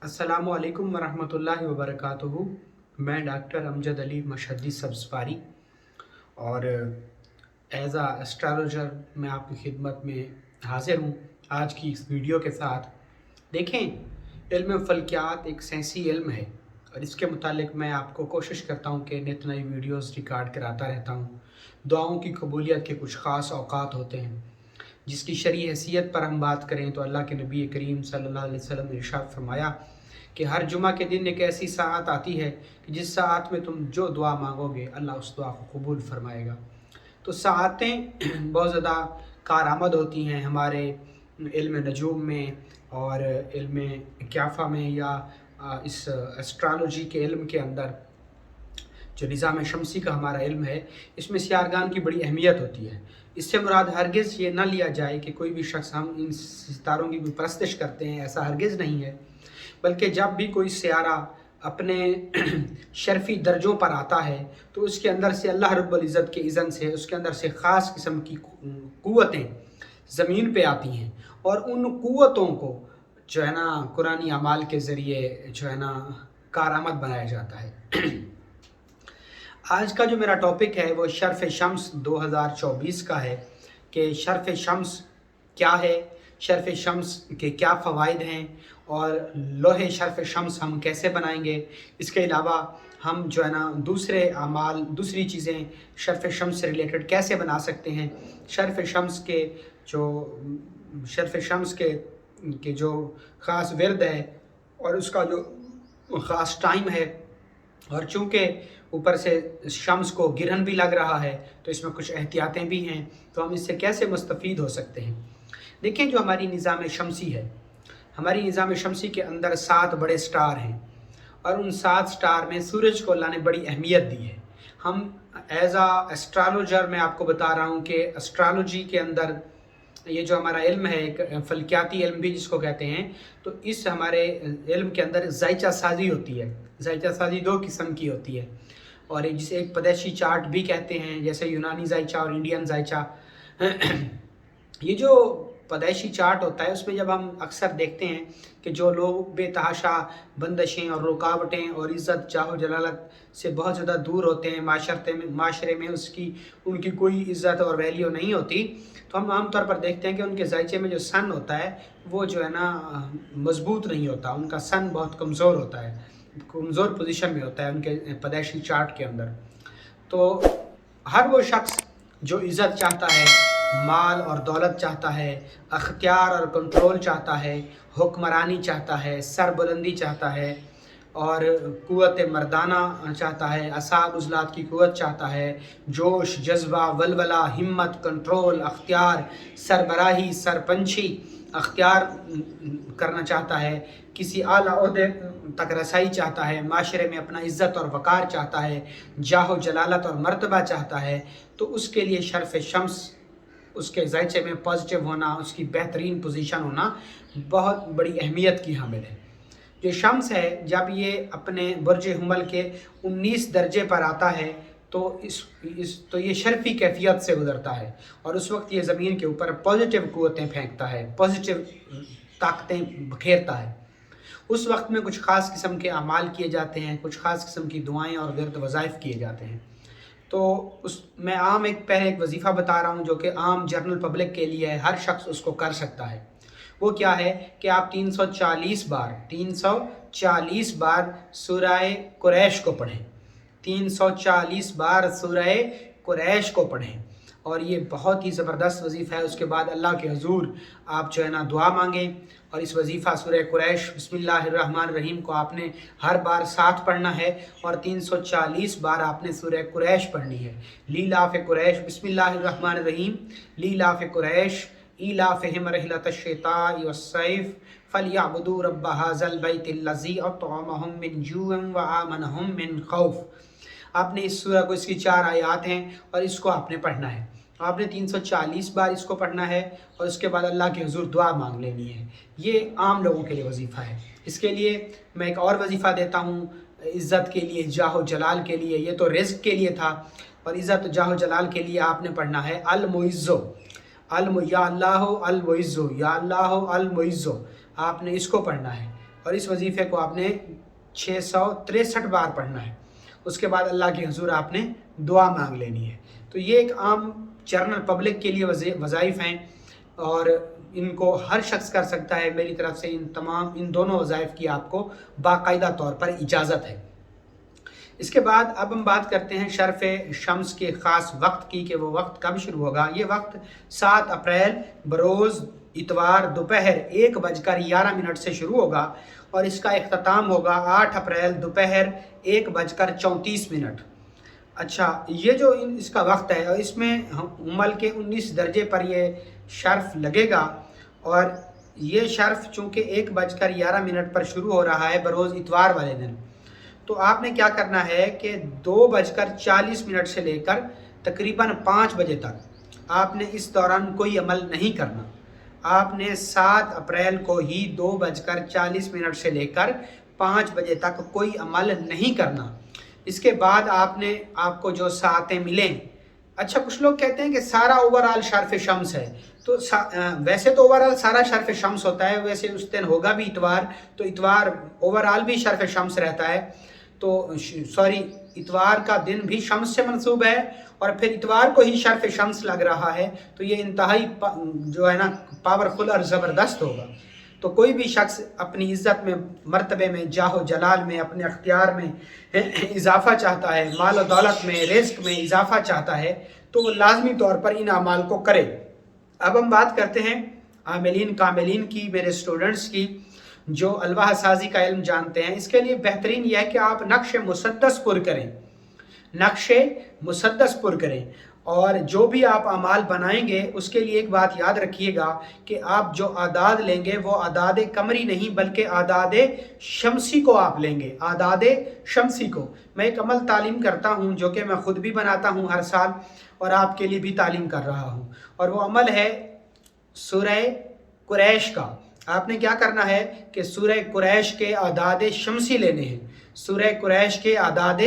अस्सलामुअलैकुम वरहमतुल्लाहि वबरकातुहू। मैं डॉक्टर अमजद अली मशहदी सब्ज़पारी और एज़ आ एस्ट्रोलॉजर मैं आपकी खिदमत में हाज़िर हूँ आज की इस वीडियो के साथ। देखें, इल्म फ़ल्कियात एक साइंसी इल्म है और इसके मुतालिक मैं आपको कोशिश करता हूँ कि नित नई वीडियोज़ रिकॉर्ड कराता रहता हूँ। दुआओं की कबूलियत के कुछ ख़ास औक़ात होते हैं जिसकी शरई हैसियत पर हम बात करें तो अल्लाह के नबी करीम सल्लल्लाहु अलैहि वसल्लम ने इरशाद फरमाया कि हर जुमा के दिन एक ऐसी साअत आती है कि जिस साअत में तुम जो दुआ मांगोगे अल्लाह उस दुआ को कबूल फरमाएगा। तो साअतें बहुत ज़्यादा कारआमद होती हैं हमारे इल्म नजूम में और इल्म क्याफ़ा में या इस एस्ट्रोलॉजी के इल्म के अंदर जो निज़ाम शमसी का हमारा इल्म है, इसमें सियारगान की बड़ी अहमियत होती है। इससे मुराद हरगिज़ ये ना लिया जाए कि कोई भी शख्स हम इन सितारों की कोई परस्तिश करते हैं, ऐसा हरगिज़ नहीं है। बल्कि जब भी कोई सियारा अपने शर्फ़ी दर्जों पर आता है तो उसके अंदर से अल्लाह रब्बुल इज़्ज़त के इज़्ज़न से उसके अंदर से ख़ास किस्म की क़ुव्वतें ज़मीन पे आती हैं और उन क़ुव्वतों को जो है ना कुरानी अमाल के ज़रिए जो है ना कारआमद बनाया जाता है। आज का जो मेरा टॉपिक है वो शर्फ़ शम्स 2024 का है कि शर्फ़ शम्स क्या है, शर्फ़ शम्स के क्या फ़वाइद हैं और लोहे शर्फ़ शम्स हम कैसे बनाएंगे। इसके अलावा हम जो है ना दूसरे अमाल दूसरी चीज़ें शर्फ़ शम्स से रिलेटेड कैसे बना सकते हैं। शर्फ़ शम्स के जो शर्फ़ शम्स के जो ख़ास विर्द है और उसका जो ख़ास टाइम है और चूँकि ऊपर से शम्स को गिरहन भी लग रहा है तो इसमें कुछ एहतियातें भी हैं, तो हम इससे कैसे मुस्तफ़ीद हो सकते हैं। देखें, जो हमारी निज़ाम शमसी है, हमारी निज़ाम शमसी के अंदर 7 बड़े स्टार हैं और उन 7 स्टार में सूरज को अल्लाह ने बड़ी अहमियत दी है। हम एज़ आ एस्ट्रोलॉजर मैं आपको बता रहा हूँ कि एस्ट्रोलॉजी के अंदर ये जो हमारा इल्म है, एक फ़ल्कियाती इल्म भी जिसको कहते हैं, तो इस हमारे इल्म के अंदर ज़ाइचा साज़ी होती है। ज़ाइचा साज़ी 2 किस्म की होती है और जिसे एक पैदाइशी चार्ट भी कहते हैं, जैसे यूनानी ज़ाइचा और इंडियन ज़ाइचा। ये जो पैदाइशी चार्ट होता है उसमें जब हम अक्सर देखते हैं कि जो लोग बेतहाशा बंदिशें और रुकावटें और इज़्ज़त जाहो जलालत से बहुत ज़्यादा दूर होते हैं, माशरे में उनकी कोई इज़्ज़त और वैल्यू नहीं होती, तो हम आम तौर पर देखते हैं कि उनके ज़ाइचे में जो सन होता है वो जो है ना मज़बूत नहीं होता, उनका सन बहुत कमज़ोर होता है, कमज़ोर पोजीशन में होता है उनके पैदाइशी चार्ट के अंदर। तो हर वो शख्स जो इज़्ज़त चाहता है, माल और दौलत चाहता है, अख्तियार और कंट्रोल चाहता है, हुक्मरानी चाहता है, सरबुलंदी चाहता है और क़ुव्वत मर्दाना चाहता है, असाब उज़लात की क़ुव्वत चाहता है, जोश, जज्बा, वलवला, हिम्मत, कंट्रोल, अख्तियार, सरबराही, सरपंची अख्तियार करना चाहता है, किसी आला ओहदे तक रसाई चाहता है, माशरे में अपना इज़्ज़त और वक़ार चाहता है, जाहो जलालत और मर्तबा चाहता है, तो उसके लिए शर्फ़ शम्स, उसके ज़ाइचे में पॉजिटिव होना, उसकी बेहतरीन पोजीशन होना बहुत बड़ी अहमियत की हामिल है। जो शम्स है जब ये अपने बुर्ज हुमल के 19 दर्जे पर आता है तो तो ये शर्फ़ी कैफियत से गुज़रता है और उस वक्त ये ज़मीन के ऊपर पॉजिटिव क़ुव्वतें फेंकता है, पॉजिटिव ताकतें बखेरता है। उस वक्त में कुछ ख़ास किस्म के अमाल किए जाते हैं, कुछ ख़ास किस्म की दुआएँ और विर्द वज़ाइफ़ किए जाते हैं। तो मैं पहले एक वजीफ़ा बता रहा हूँ जो कि आम जनरल पब्लिक के लिए है, हर शख्स उसको कर सकता है। वो क्या है कि आप 340 बार सूरह कुरैश को पढ़ें, 340 बार सूरह कुरैश को पढ़ें और ये बहुत ही ज़बरदस्त वजीफ़ा है। उसके बाद अल्लाह के हुज़ूर आप जो है ना दुआ मांगें और इस वजीफ़ा सूरह कुरैश बिस्मिल्लाहिर्रहमानिर्रहीम को आपने हर बार 7 पढ़ना है और 340 बार आपने सूरह कुरैश पढ़नी है। लीलाफ़ कुरैश बिस्मिल्लाहिर्रहमानिर्रहीम, लीलाफ़ कुरैश ईलाफ़िहिम रिहलतश शिताइ वस्सैफ़ फ़लयअबुदू रब्ब हाज़ल बैतिल्लज़ी अतअमहुम मिन जूअन व आमनहुम मिन खौफ़। आपने इस सूरह को, इसकी 4 आयत हैं और इसको आपने पढ़ना है। आपने 340 बार इसको पढ़ना है और उसके बाद अल्लाह के हुज़ूर दुआ मांग लेनी है। ये आम लोगों के लिए वजीफ़ा है। इसके लिए मैं एक और वजीफ़ा देता हूँ, इज़्ज़त के लिए, जाहो जलाल के लिए। ये तो रिज़्क़ के लिए था और इज़्ज़त जाहो जलाल के लिए आपने पढ़ना है अल मुइज़्ज़ो, या अल्लाह अल मुइज़्ज़ो, या अल्लाह अल मुइज़्ज़ो, आपने इसको पढ़ना है। और इस वजीफ़े को आपने 663 बार पढ़ना है। उसके बाद अल्लाह के हुजूर आपने दुआ मांग लेनी है। तो ये एक आम जनरल पब्लिक के लिए वज़ाइफ हैं और इनको हर शख्स कर सकता है। मेरी तरफ से इन दोनों वज़ाइफ की आपको बाकायदा तौर पर इजाज़त है। इसके बाद अब हम बात करते हैं शर्फ़ शम्स के ख़ास वक्त की कि वो वक्त कब शुरू होगा। ये वक्त 7 अप्रैल बरोज़ इतवार दोपहर 1:11 से शुरू होगा और इसका इख्तिताम होगा 8 अप्रैल दोपहर 1:34। अच्छा, ये जो इसका वक्त है, इसमें उमल के 19 दर्जे पर ये शर्फ़ लगेगा और ये शर्फ़ चूँकि 1:11 पर शुरू हो रहा है बरोज़ इतवार वाले दिन, तो आपने क्या करना है कि 2:40 से लेकर तकरीबन 5 बजे तक आपने इस दौरान कोई अमल नहीं करना। आपने 7 अप्रैल को ही 2:40 से लेकर 5 बजे तक कोई अमल नहीं करना। इसके बाद आपको जो सातें मिलें, अच्छा कुछ लोग कहते हैं कि सारा ओवरऑल शर्फ़ शम्स है, तो वैसे तो ओवरऑल सारा शर्फ़ शम्स होता है, वैसे उस दिन होगा भी इतवार, तो इतवार ओवरऑल भी शर्फ़ शम्स रहता है। तो सॉरी, इतवार का दिन भी शम्स से मंसूब है और फिर इतवार को ही शर्फ़ शम्स लग रहा है, तो ये इंतहाई जो है ना पावरफुल और ज़बरदस्त होगा। तो कोई भी शख्स अपनी इज़्ज़त में, मर्तबे में, जाहो जलाल में, अपने अख्तियार में इजाफ़ा चाहता है, माल और दौलत में, रिज़्क़ में इजाफ़ा चाहता है, तो वो लाजमी तौर पर इन अमाल को करे। अब हम बात करते हैं आमिलीन कामिलीन की, मेरे स्टूडेंट्स की जो अलवाह साजी का इल्म जानते हैं। इसके लिए बेहतरीन यह है कि आप नक्श मुसद्दस पुर करें, नक्श मुसद्दस पुर करें और जो भी आप अमाल बनाएंगे उसके लिए एक बात याद रखिएगा कि आप जो आदाद लेंगे वो आदाद कमरी नहीं बल्कि आदाद शमसी को आप लेंगे, आदाद शमसी को। मैं एक अमल तालीम करता हूँ जो कि मैं ख़ुद भी बनाता हूँ हर साल और आपके लिए भी तालीम कर रहा हूँ, और वो अमल है सूरह कुरैश का। आपने क्या करना है कि सूरह कुरैश के आदाद शमसी लेने हैं, सूरह कुरैश के आदाद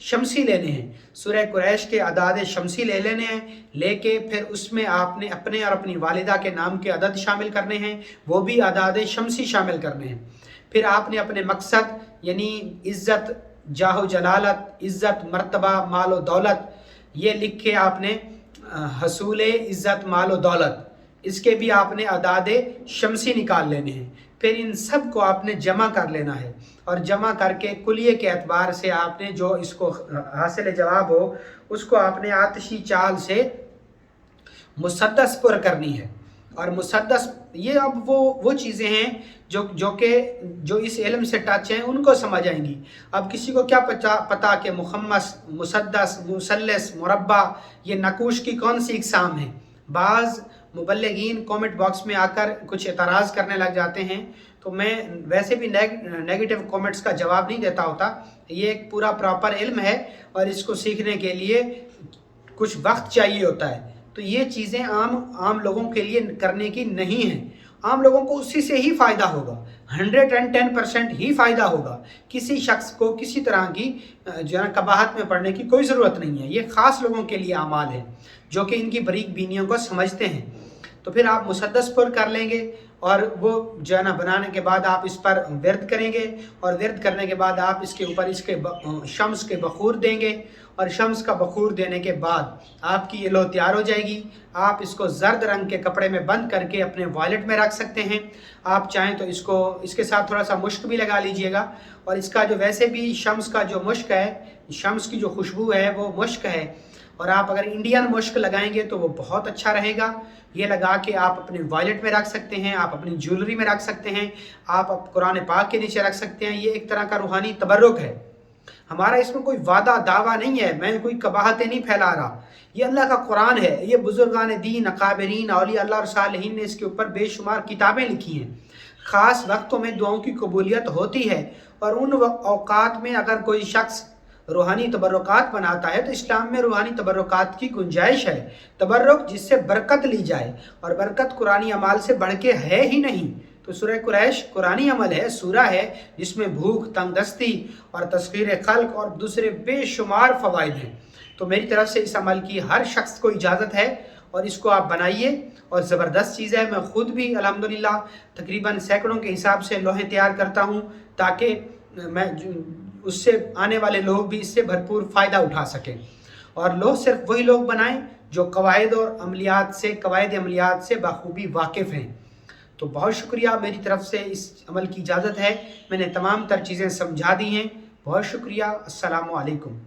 शमसी लेने हैं, सूरह कुरैश के आदाद शमसी ले लेने हैं। लेके फिर उसमें आपने अपने और अपनी वालिदा के नाम के अदद शामिल करने हैं, वो भी आदाद शमसी शामिल करने हैं। फिर आपने अपने मकसद यानी इज़्ज़त, जाहो जलालत, इज़्ज़त, मर्तबा, माल व दौलत, ये लिख के आपने हसूल इज़्ज़त, माल व दौलत, इसके भी आपने आदाद शमसी निकाल लेने हैं। फिर इन सब को आपने जमा कर लेना है और जमा करके कुलिये के एतबार से आपने जो इसको हासिल जवाब हो उसको आपने आतिशी चाल से मुसद्दस पुर करनी है। और मुसद्दस ये अब वो चीज़ें हैं जो इस इल्म से टच हैं उनको समझ आएंगी। अब किसी को क्या पता कि मुखम्मस, मुसद्दस, मुसल्लस, मुरब्बा ये नकूश की कौन सी इकसाम है। बाज़ मुबल्लिगीन कमेंट बॉक्स में आकर कुछ एतराज़ करने लग जाते हैं, तो मैं वैसे भी नेगेटिव कमेंट्स का जवाब नहीं देता होता। ये एक पूरा प्रॉपर इल्म है और इसको सीखने के लिए कुछ वक्त चाहिए होता है। तो ये चीज़ें आम लोगों के लिए करने की नहीं है। आम लोगों को उसी से ही फ़ायदा होगा, 110% ही फ़ायदा होगा। किसी शख्स को किसी तरह की जो है कबाहत में पड़ने की कोई ज़रूरत नहीं है। ये ख़ास लोगों के लिए अमाल है जो कि इनकी बरीक बीनियों को समझते हैं। तो फिर आप मुसद्दस पुर कर लेंगे और वो जो है ना बनाने के बाद आप इस पर विर्द करेंगे और विर्द करने के बाद आप इसके ऊपर शम्स के बखूर देंगे और शम्स का बखूर देने के बाद आपकी ये लो तैयार हो जाएगी। आप इसको जर्द रंग के कपड़े में बंद करके अपने वॉलेट में रख सकते हैं। आप चाहें तो इसके साथ थोड़ा सा मुश्क भी लगा लीजिएगा और इसका जो वैसे भी शम्स का जो मुश्क है, शम्स की जो खुशबू है वो मुश्क है, और आप अगर इंडियन मुश्क लगाएंगे तो वो बहुत अच्छा रहेगा। ये लगा के आप अपने वॉलेट में रख सकते हैं, आप अपनी ज्वेलरी में रख सकते हैं, आप कुरान पाक के नीचे रख सकते हैं। ये एक तरह का रूहानी तबर्रुक है। हमारा इसमें कोई वादा दावा नहीं है, मैं कोई कबाहतें नहीं फैला रहा। ये अल्लाह का कुरान है, ये बुजुर्गान दीन, अकाबरीन, औलिया अल्लाह और सालिहीन ने इसके ऊपर बेशुमार किताबें लिखी हैं। ख़ास वक्तों में दुआओं की कबूलियत होती है और उन औकात में अगर कोई शख्स रूहानी तबर्रुकात बनाता है तो इस्लाम में रूहानी तबर्रुकात की गुंजाइश है। तबर्रुक जिससे बरकत ली जाए, और बरकत कुरानी अमाल से बढ़ के है ही नहीं। तो सूरह कुरैश कुरानी अमल है, सूरा है जिसमें भूख, तंगदस्ती और तस्खीर खल्क और दूसरे बेशुमार फ़वाइद हैं। तो मेरी तरफ से इस अमल की हर शख्स को इजाज़त है اور اس کو آپ بنائیے اور زبردست چیز ہے. میں خود بھی الحمدللہ تقریباً سینکڑوں کے حساب سے لوحیں تیار کرتا ہوں تاکہ میں اس سے آنے والے لوگ بھی اس سے بھرپور فائدہ اٹھا سکیں. اور لوح صرف وہی لوگ بنائیں جو قواعد عملیات سے بخوبی واقف ہیں. تو بہت شکریہ. میری طرف سے اس عمل کی اجازت ہے. میں نے تمام تر چیزیں سمجھا دی ہیں. بہت شکریہ. السلام علیکم.